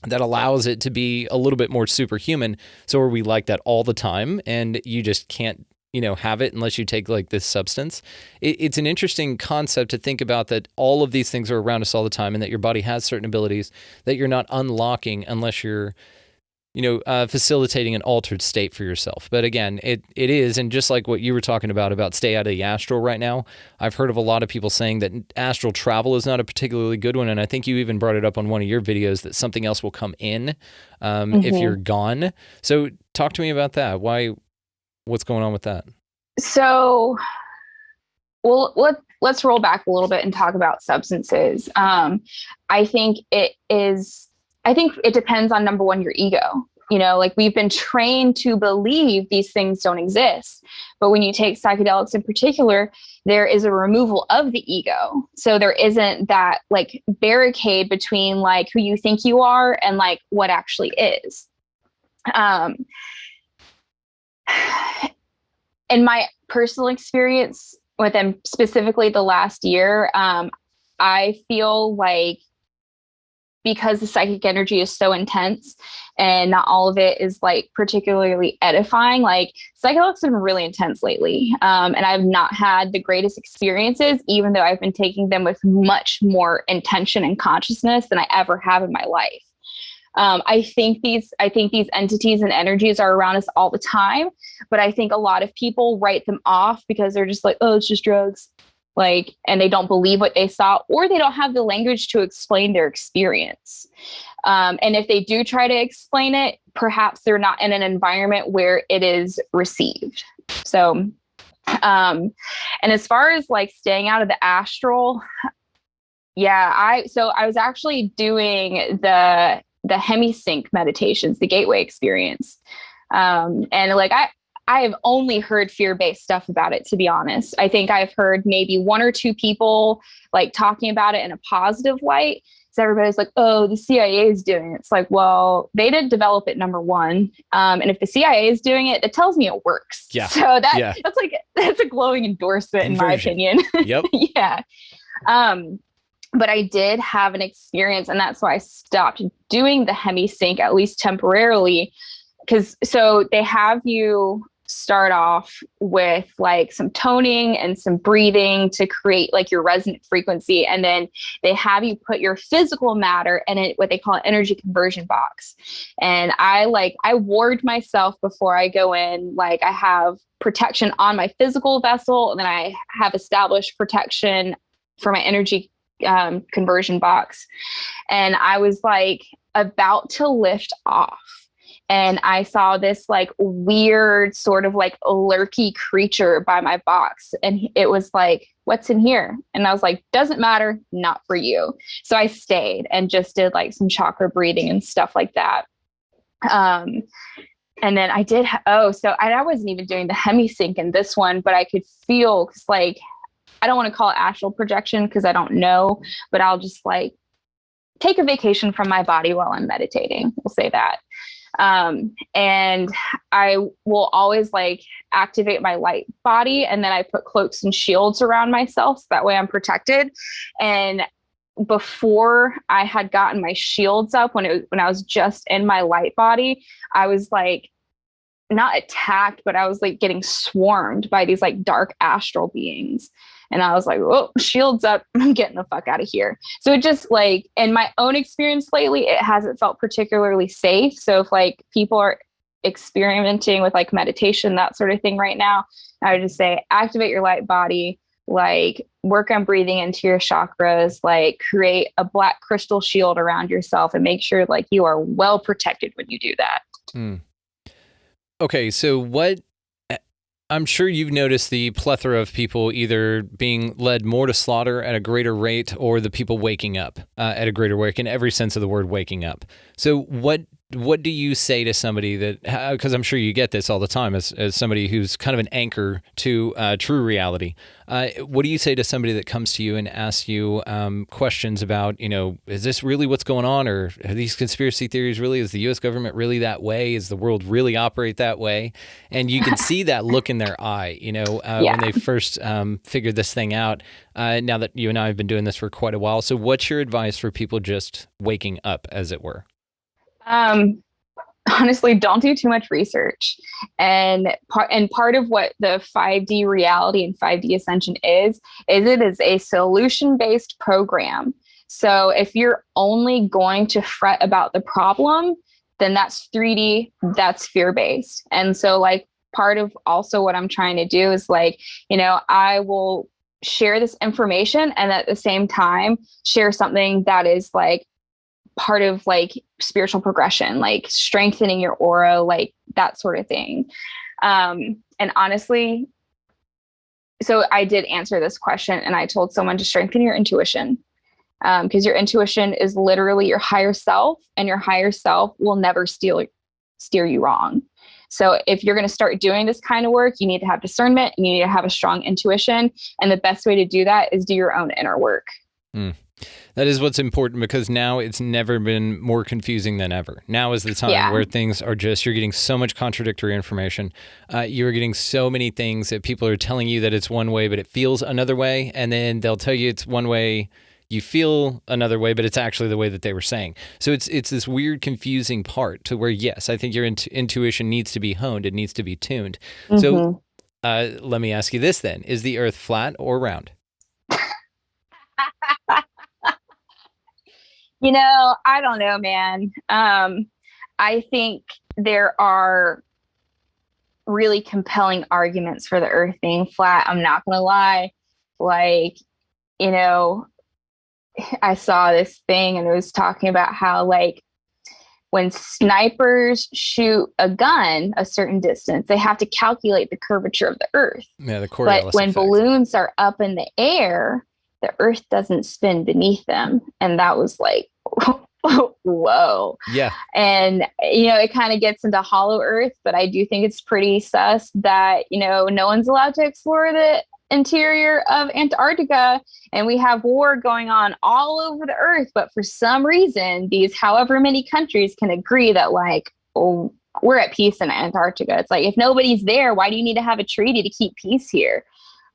that allows it to be a little bit more superhuman. So are we like that all the time, and you just can't, have it unless you take like this substance? It's an interesting concept to think about, that all of these things are around us all the time, and that your body has certain abilities that you're not unlocking unless you're, facilitating an altered state for yourself. But again, it is, and just like what you were talking about stay out of the astral right now, I've heard of a lot of people saying that astral travel is not a particularly good one, and I think you even brought it up on one of your videos that something else will come in if you're gone. So talk to me about that. What's going on with that? So, well, let's roll back a little bit and talk about substances. I think it depends on, number one, your ego. Like, we've been trained to believe these things don't exist. But when you take psychedelics in particular, there is a removal of the ego. So there isn't that like barricade between like who you think you are and like what actually is. In my personal experience with them, specifically the last year, I feel like, because the psychic energy is so intense and not all of it is like particularly edifying, like psychedelics have been really intense lately. And I've not had the greatest experiences, even though I've been taking them with much more intention and consciousness than I ever have in my life. I think these entities and energies are around us all the time, but I think a lot of people write them off because they're just like, oh, it's just drugs. Like, and they don't believe what they saw, or they don't have the language to explain their experience. And if they do try to explain it, perhaps they're not in an environment where it is received. So, and as far as like staying out of the astral, yeah, I was actually doing the hemisync meditations, the gateway experience. And like, I have only heard fear-based stuff about it, to be honest. I think I've heard maybe one or two people like talking about it in a positive light. So everybody's like, oh, the CIA is doing it. It's like, well, they didn't develop it, number one. And if the CIA is doing it, it tells me it works. Yeah. So that's a glowing endorsement in my opinion. Yep. Yeah. But I did have an experience, and that's why I stopped doing the hemisync, at least temporarily. So they have you start off with like some toning and some breathing to create like your resonant frequency. And then they have you put your physical matter in what they call an energy conversion box. And I ward myself before I go in. Like, I have protection on my physical vessel, and then I have established protection for my energy conversion box. And I was like about to lift off. And I saw this like weird sort of like lurky creature by my box. And it was like, what's in here? And I was like, doesn't matter, not for you. So I stayed and just did like some chakra breathing and stuff like that. And then I did, so I wasn't even doing the hemisync in this one, but I could feel, cause like, I don't want to call it astral projection because I don't know, but I'll just like take a vacation from my body while I'm meditating. We'll say that. And I will always like activate my light body, and then I put cloaks and shields around myself, so that way I'm protected. And before I had gotten my shields up, when I was just in my light body, I was like not attacked, but I was like getting swarmed by these like dark astral beings. And I was like, oh, shields up, I'm getting the fuck out of here. So it just like, in my own experience lately, it hasn't felt particularly safe. So if like people are experimenting with like meditation, that sort of thing right now, I would just say, activate your light body, like work on breathing into your chakras, like create a black crystal shield around yourself, and make sure like you are well protected when you do that. Okay. So I'm sure you've noticed the plethora of people either being led more to slaughter at a greater rate, or the people waking up at a greater rate, in every sense of the word waking up. So what what do you say to somebody that, because I'm sure you get this all the time as somebody who's kind of an anchor to true reality. What do you say to somebody that comes to you and asks you questions about, is this really what's going on? Or are these conspiracy theories really? Is the U.S. government really that way? Is the world really operate that way? And you can see that look in their eye, when they first figured this thing out, now that you and I have been doing this for quite a while. So what's your advice for people just waking up, as it were? Honestly, don't do too much research. And part of what the 5D reality and 5D ascension is it is a solution-based program. So if you're only going to fret about the problem, then that's 3D, that's fear-based. And so like part of also what I'm trying to do is like, I will share this information and at the same time share something that is like part of like spiritual progression, like strengthening your aura, like that sort of thing. And honestly, so I did answer this question and I told someone to strengthen your intuition, because your intuition is literally your higher self, and your higher self will never steer you wrong. So if you're going to start doing this kind of work, you need to have discernment, you need to have a strong intuition. And the best way to do that is do your own inner work. That is what's important, because now it's never been more confusing than ever. Now is the time where things are you're getting so much contradictory information. You're getting so many things that people are telling you that it's one way, but it feels another way. And then they'll tell you it's one way, you feel another way, but it's actually the way that they were saying. So it's this weird, confusing part to where, yes, I think your intuition needs to be honed. It needs to be tuned. Mm-hmm. So let me ask you this then. Is the earth flat or round? I don't know, man. I think there are really compelling arguments for the earth being flat. I'm not going to lie. Like, I saw this thing and it was talking about how like when snipers shoot a gun a certain distance, they have to calculate the curvature of the earth. Yeah, the Coriolis But when effect. balloons are up in the air, the earth doesn't spin beneath them. And that was like, whoa. Yeah. And, it kind of gets into hollow earth, but I do think it's pretty sus that, no one's allowed to explore the interior of Antarctica, and we have war going on all over the earth. But for some reason, these however many countries can agree that like, oh, we're at peace in Antarctica. It's like, if nobody's there, why do you need to have a treaty to keep peace here?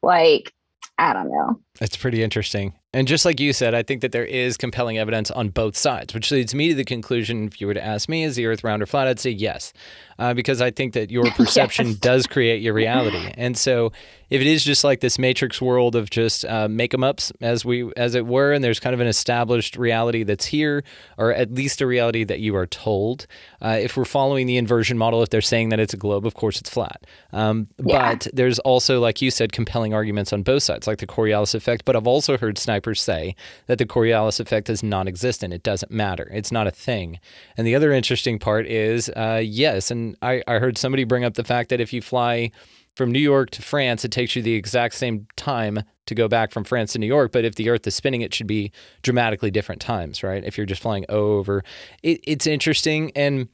Like, I don't know. It's pretty interesting. And just like you said, I think that there is compelling evidence on both sides, which leads me to the conclusion, if you were to ask me, is the earth round or flat? I'd say yes, because I think that your perception does create your reality. And so if it is just like this matrix world of just make 'em ups, as it were, and there's kind of an established reality that's here, or at least a reality that you are told, if we're following the inversion model, if they're saying that it's a globe, of course it's flat. But there's also, like you said, compelling arguments on both sides, like the Coriolis effect. But I've also heard snipers say that the Coriolis effect is non-existent. It doesn't matter. It's not a thing. And the other interesting part is, yes, and I heard somebody bring up the fact that if you fly from New York to France, it takes you the exact same time to go back from France to New York. But if the Earth is spinning, it should be dramatically different times, right? If you're just flying over. It's interesting. And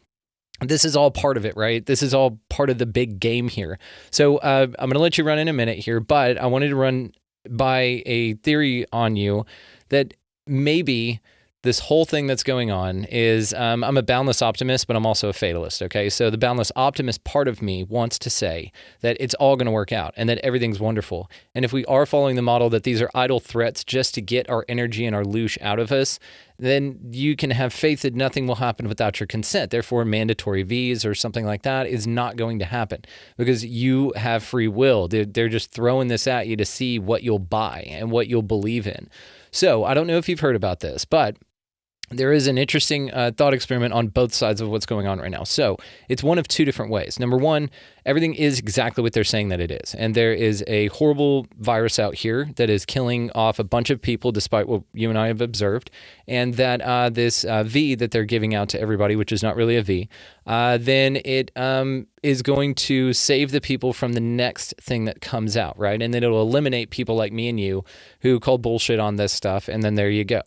this is all part of it, right? This is all part of the big game here. So I'm going to let you run in a minute here, but I wanted to run by a theory on you that maybe this whole thing that's going on is, I'm a boundless optimist, but I'm also a fatalist, okay? So the boundless optimist part of me wants to say that it's all going to work out and that everything's wonderful. And if we are following the model that these are idle threats just to get our energy and our loosh out of us, then you can have faith that nothing will happen without your consent. Therefore, mandatory V's or something like that is not going to happen because you have free will. They're just throwing this at you to see what you'll buy and what you'll believe in. So I don't know if you've heard about this, but there is an interesting thought experiment on both sides of what's going on right now. So it's one of two different ways. Number one, everything is exactly what they're saying that it is. And there is a horrible virus out here that is killing off a bunch of people, despite what you and I have observed. And that this V that they're giving out to everybody, which is not really a V, then it is going to save the people from the next thing that comes out, right? And then it'll eliminate people like me and you who call bullshit on this stuff. And then there you go.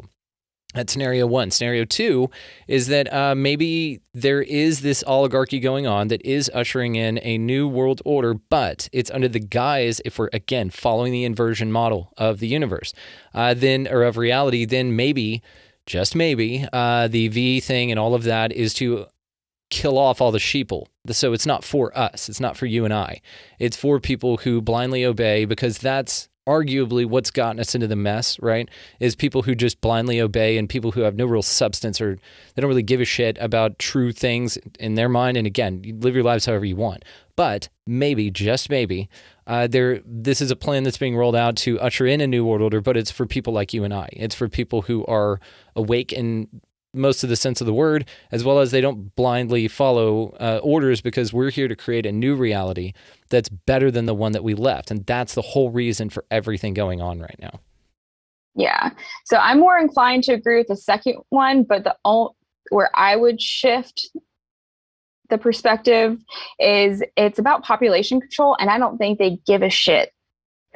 That's scenario one. Scenario two is that maybe there is this oligarchy going on that is ushering in a new world order, but it's under the guise, if we're, again, following the inversion model of the universe, or of reality, then maybe, just maybe, the V thing and all of that is to kill off all the sheeple. So it's not for us. It's not for you and I. It's for people who blindly obey, because that's arguably what's gotten us into the mess, right? Is people who just blindly obey, and people who have no real substance, or they don't really give a shit about true things in their mind. And again, you live your lives however you want. But maybe, just maybe, this is a plan that's being rolled out to usher in a new world order, but it's for people like you and I. It's for people who are awake in most of the sense of the word, as well as they don't blindly follow orders, because we're here to create a new reality that's better than the one that we left. And that's the whole reason for everything going on right now. Yeah. So I'm more inclined to agree with the second one, but where I would shift the perspective is it's about population control. And I don't think they give a shit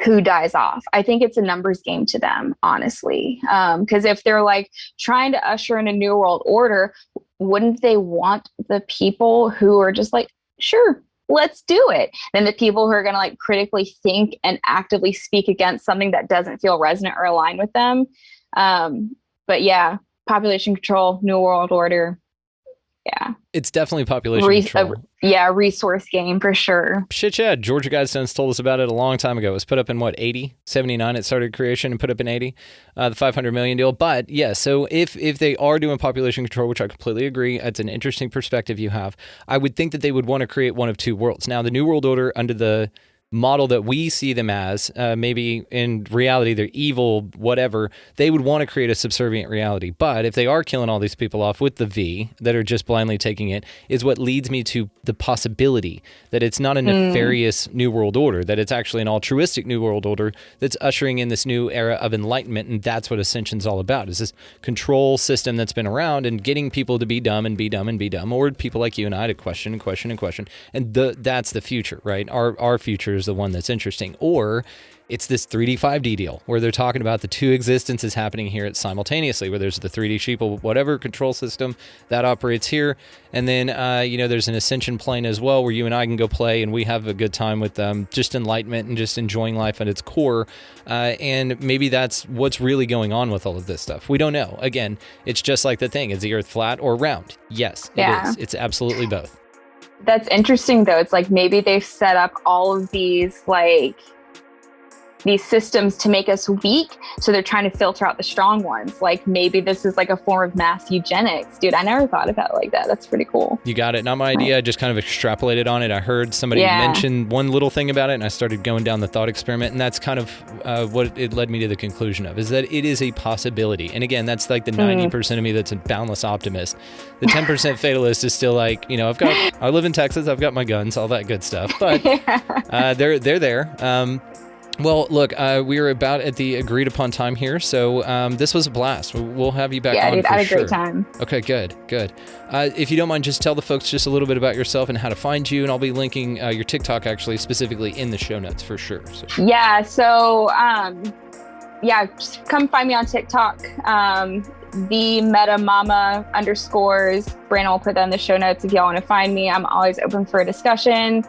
who dies off. I think it's a numbers game to them, honestly. Because if they're like trying to usher in a new world order, wouldn't they want the people who are just like, sure, let's do it? Then the people who are going to like critically think and actively speak against something that doesn't feel resonant or aligned with them. But yeah, population control, new world order. Yeah. It's definitely population control. Resource game for sure. Shit, yeah. Georgia Guidestones told us about it a long time ago. It was put up in, 79 it started creation and put up in 80, the 500 million deal. But yeah, so if they are doing population control, which I completely agree, it's an interesting perspective you have, I would think that they would want to create one of two worlds. Now, the New World Order, under the model that we see them as, maybe in reality they're evil, whatever, they would want to create a subservient reality. But if they are killing all these people off with the V that are just blindly taking it, is what leads me to the possibility that it's not a nefarious new world order, that it's actually an altruistic new world order that's ushering in this new era of enlightenment. And that's what Ascension's all about, is this control system that's been around and getting people to be dumb and be dumb and be dumb, or people like you and I to question and question and question. And that's the future, right? Our future is the one that's interesting. Or it's this 3D 5D deal where they're talking about the two existences happening here simultaneously, where there's the 3D sheeple, whatever control system that operates here. And then, there's an Ascension plane as well where you and I can go play and we have a good time with just enlightenment and just enjoying life at its core. And maybe that's what's really going on with all of this stuff. We don't know. Again, it's just like the thing. Is the Earth flat or round? Yes, it is. It's absolutely both. That's interesting, though. It's like maybe they've set up all of these systems to make us weak, so they're trying to filter out the strong ones. Like maybe this is like a form of mass eugenics. Dude, I never thought about it like that. That's pretty cool. You got it. Not my idea. I just kind of extrapolated on it. I heard somebody mention one little thing about it, and I started going down the thought experiment, and that's kind of what it led me to the conclusion of, is that it is a possibility. And again, that's like the 90% of me that's a boundless optimist. The 10% fatalist is still like, I live in Texas, I've got my guns, all that good stuff. But they're there. Well, look, we are about at the agreed upon time here, so this was a blast. We'll have you back on dude, for I had a sure. great time. Okay, good. If you don't mind, just tell the folks just a little bit about yourself and how to find you, and I'll be linking your TikTok actually specifically in the show notes for sure. So. Yeah, so just come find me on TikTok. The Meta Mama _ Brandon will put that in the show notes if y'all want to find me. I'm always open for a discussion.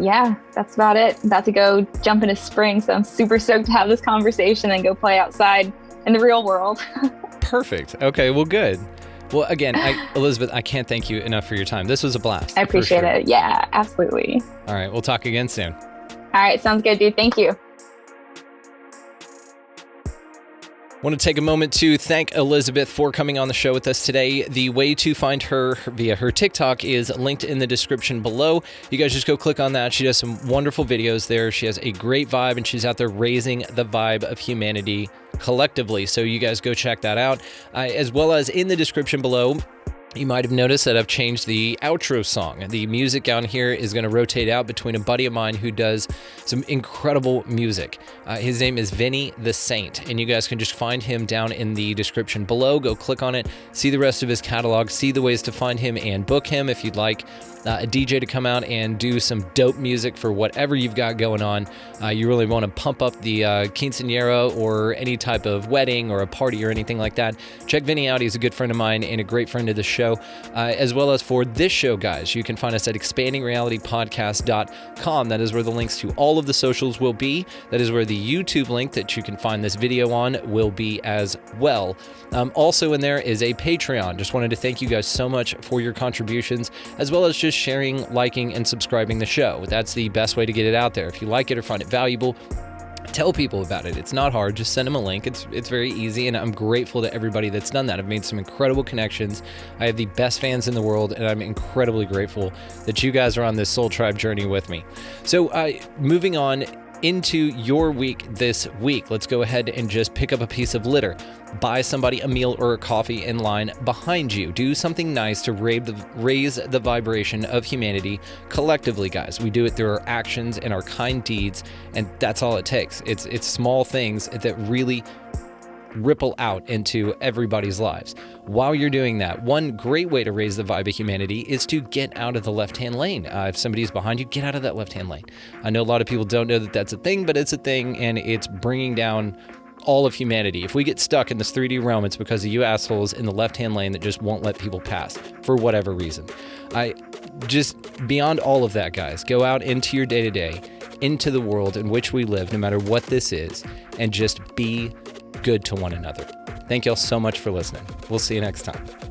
That's about it. About to go jump into spring, so I'm super stoked to have this conversation and go play outside in the real world. Perfect. Okay, well, good. Well, again, Elizabeth, I can't thank you enough for your time. This was a blast. I appreciate it. Yeah, absolutely. All right, we'll talk again soon. All right, sounds good, dude. Thank you. Want to take a moment to thank Elizabeth for coming on the show with us today. The way to find her via her TikTok is linked in the description below. You guys just go click on that. She does some wonderful videos there. She has a great vibe, and she's out there raising the vibe of humanity collectively. So you guys go check that out. As well as in the description below, You might have noticed that I've changed the outro song. The music down here is going to rotate out between a buddy of mine who does some incredible music. His name is Vinny the Saint, and you guys can just find him down in the description below. Go click on it, see the rest of his catalog, see the ways to find him and book him if you'd like a DJ to come out and do some dope music for whatever you've got going on. You really want to pump up the quinceañera or any type of wedding or a party or anything like that. Check Vinny out. He's a good friend of mine and a great friend of the show. As well as for this show, guys, you can find us at expandingrealitypodcast.com. That is where the links to all of the socials will be. That is where the YouTube link that you can find this video on will be as well. Also in there is a Patreon. Just wanted to thank you guys so much for your contributions, as well as just sharing, liking, and subscribing the show. That's the best way to get it out there. If you like it or find it valuable, tell people about it. It's not hard. Just send them a link. It's very easy, and I'm grateful to everybody that's done that. I've made some incredible connections. I have the best fans in the world, and I'm incredibly grateful that you guys are on this Soul Tribe journey with me. So moving on into your week this week, let's go ahead and just pick up a piece of litter. Buy somebody a meal or a coffee in line behind you. Do something nice to raise the vibration of humanity collectively, guys. We do it through our actions and our kind deeds, and that's all it takes. It's small things that really ripple out into everybody's lives. While you're doing that, one great way to raise the vibe of humanity is to get out of the left-hand lane. If somebody's behind you, get out of that left-hand lane. I know a lot of people don't know that that's a thing, but it's a thing, and it's bringing down all of humanity. If we get stuck in this 3D realm, it's because of you assholes in the left-hand lane that just won't let people pass for whatever reason. Beyond all of that, guys, go out into your day-to-day, into the world in which we live, no matter what this is, and just be good to one another. Thank y'all so much for listening. We'll see you next time.